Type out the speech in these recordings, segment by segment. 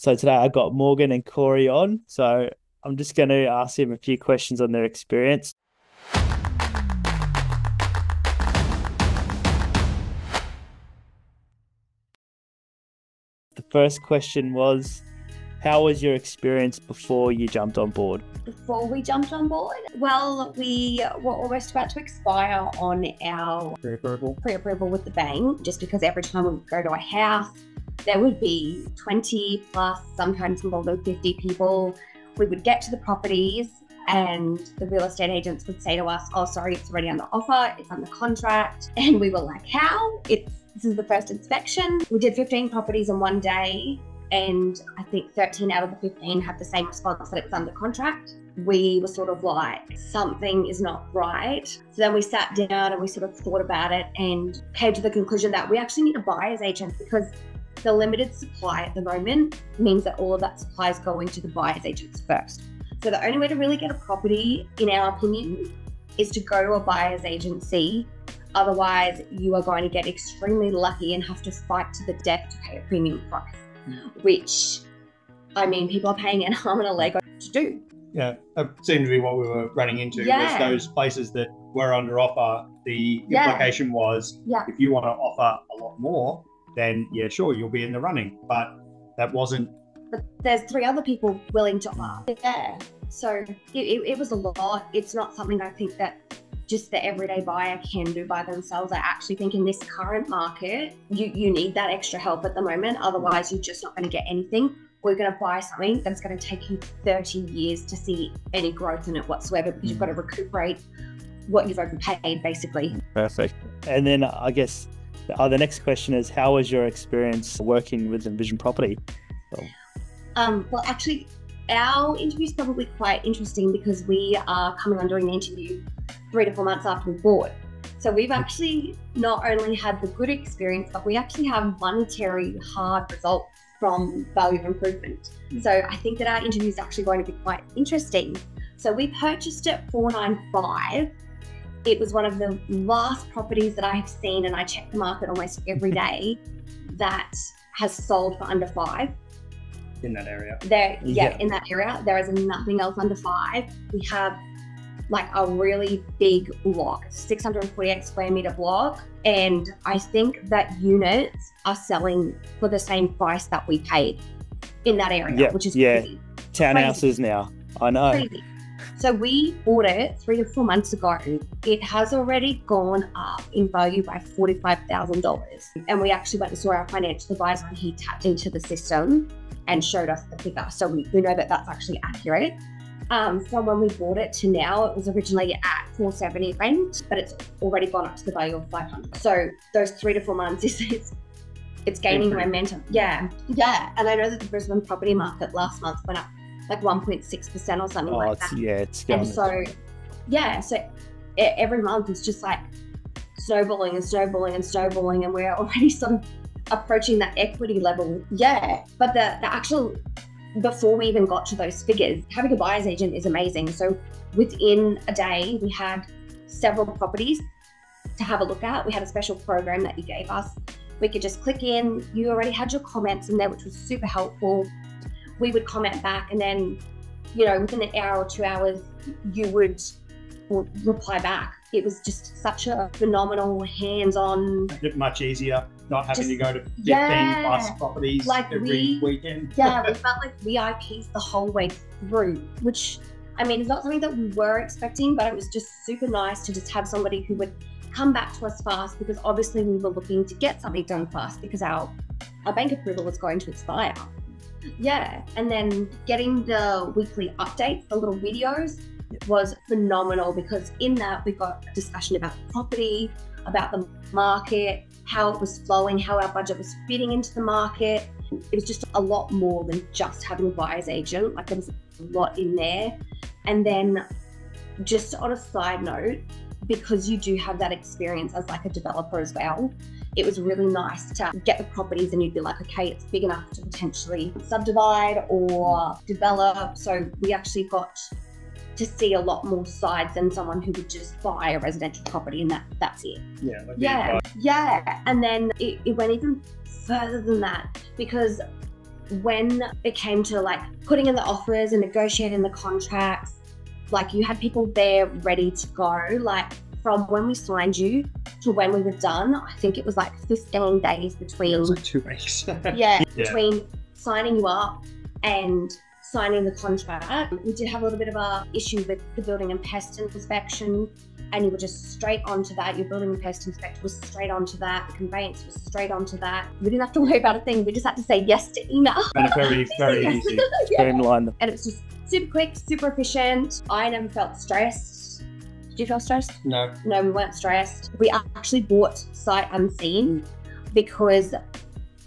So today I got Morgan and Corey on. So I'm just going to ask him a few questions on their experience. The first question was, how was your experience before you jumped on board? Before we jumped on board? Well, we were almost about to expire on our pre-approval with the bank, just because every time we would go to a house, there would be 20 plus, sometimes more than 50 people. We would get to the properties and the real estate agents would say to us, oh, sorry, it's already under offer, it's under contract. And we were like, how? This is the first inspection. We did 15 properties in one day, and I think 13 out of the 15 had the same response that it was under contract. We were sort of like, something is not right. So then we sat down and we sort of thought about it and came to the conclusion that we actually need a buyer's agent, because the limited supply at the moment means that all of that supply is going to the buyer's agents first. So the only way to really get a property, in our opinion, is to go to a buyer's agency. Otherwise, you are going to get extremely lucky and have to fight to the death to pay a premium price, which, I mean, people are paying an arm and a leg to do. Yeah, it seemed to be what we were running into, was those places that were under offer. The implication was, if you want to offer a lot more, then yeah, sure, you'll be in the running. But that wasn't. But there's 3 other people willing to offer. Yeah, so it was a lot. It's not something I think that just the everyday buyer can do by themselves. I actually think in this current market, you need that extra help at the moment. Otherwise, you're just not going to get anything. We're going to buy something that's going to take you 30 years to see any growth in it whatsoever, because you've got to recuperate what you've overpaid, basically. Perfect. And then I guess the next question is, how was your experience working with Envision Property? Well, actually, our interview is probably quite interesting because we are coming on doing the interview 3 to 4 months after we bought. So we've actually not only had the good experience, but we actually have monetary hard results from value improvement. So I think that our interview is actually going to be quite interesting. So we purchased it 495. It was one of the last properties that I have seen, and I check the market almost every day, that has sold for under 5. In that area. In that area. There is nothing else under 5. We have like a really big block, 648 square meter block. And I think that units are selling for the same price that we paid in that area, which is crazy. Townhouses crazy. Now, I know. Crazy. So we bought it 3 to 4 months ago. It has already gone up in value by $45,000. And we actually went and saw our financial advisor, and he tapped into the system and showed us the figure. So we know that that's actually accurate. From when we bought it to now, it was originally at $470 rent, but it's already gone up to the value of $500. So those 3 to 4 months, it's gaining momentum. Yeah. And I know that the Brisbane property market last month went up like 1.6% or something like that. Yeah, it's going. And so every month it's just like snowballing and snowballing and snowballing, and we're already sort of approaching that equity level. Yeah, but the actual, before we even got to those figures, having a buyer's agent is amazing. So within a day, we had several properties to have a look at. We had a special program that you gave us. We could just click in. You already had your comments in there, which was super helpful. We would comment back, and then, within an hour or 2 hours, you would reply back. It was just such a phenomenal hands-on. Much easier, not having to go to 15 plus properties like every weekend. Yeah, we felt like VIPs the whole way through, which, I mean, it's not something that we were expecting, but it was just super nice to just have somebody who would come back to us fast, because obviously we were looking to get something done fast because our bank approval was going to expire. Yeah, and then getting the weekly updates, the little videos, was phenomenal, because in that we got a discussion about the property, about the market, how it was flowing, how our budget was fitting into the market. It was just a lot more than just having a buyer's agent. Like, there was a lot in there. And then, just on a side note, because you do have that experience as like a developer as well, it was really nice to get the properties and you'd be like, okay, it's big enough to potentially subdivide or develop. So we actually got to see a lot more sides than someone who would just buy a residential property and that's it. Yeah. And then it went even further than that, because when it came to like putting in the offers and negotiating the contracts, like you had people there ready to go. Like from when we signed you to when we were done, I think it was like 15 days between. It was like 2 weeks. yeah, between signing you up and signing the contract. We did have a little bit of a issue with the building and pest inspection, and you were just straight onto that. Your building and pest inspector was straight onto that. The conveyance was straight onto that. We didn't have to worry about a thing. We just had to say yes to email. And very, very easy. Streamlined. And it's just super quick, super efficient. I never felt stressed. Did you feel stressed? No. No, we weren't stressed. We actually bought sight unseen because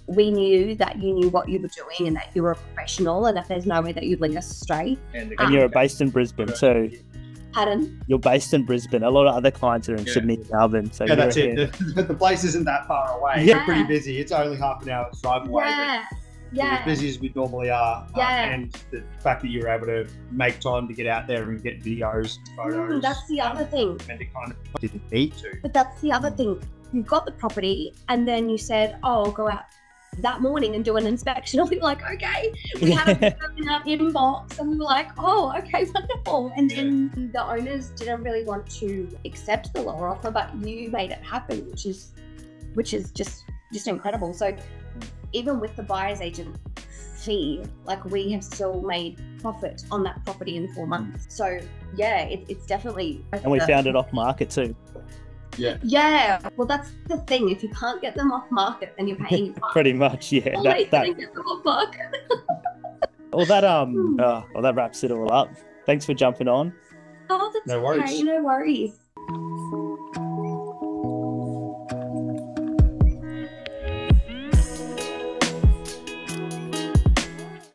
we knew that you knew what you were doing and that you were a professional and that there's no way that you'd lead us astray. And you're based in Brisbane too. Pardon? You're based in Brisbane. A lot of other clients are in Sydney and Melbourne. So yeah, that's it. The place isn't that far away. Yeah. We're pretty busy. It's only half an hour's drive away. Yeah. We're as busy as we normally are. Yeah. And the fact that you're able to make time to get out there and get videos, photos. That's the other thing. And it kind of didn't need to. But that's the other thing. You got the property and then you said, oh, I'll go out that morning and do an inspection. We were like, okay. We had a video in our inbox and we were like, oh, okay, wonderful. And then the owners didn't really want to accept the lower offer, but you made it happen, which is just incredible. So even with the buyer's agent fee, like we have still made profit on that property in 4 months. So yeah, it's definitely. And we found it off market too. Yeah. Yeah. Well, that's the thing. If you can't get them off market, then you're paying. Pretty much, yeah. Get them off market. Well, that wraps it all up. Thanks for jumping on. Oh, that's no worries. Okay. No worries.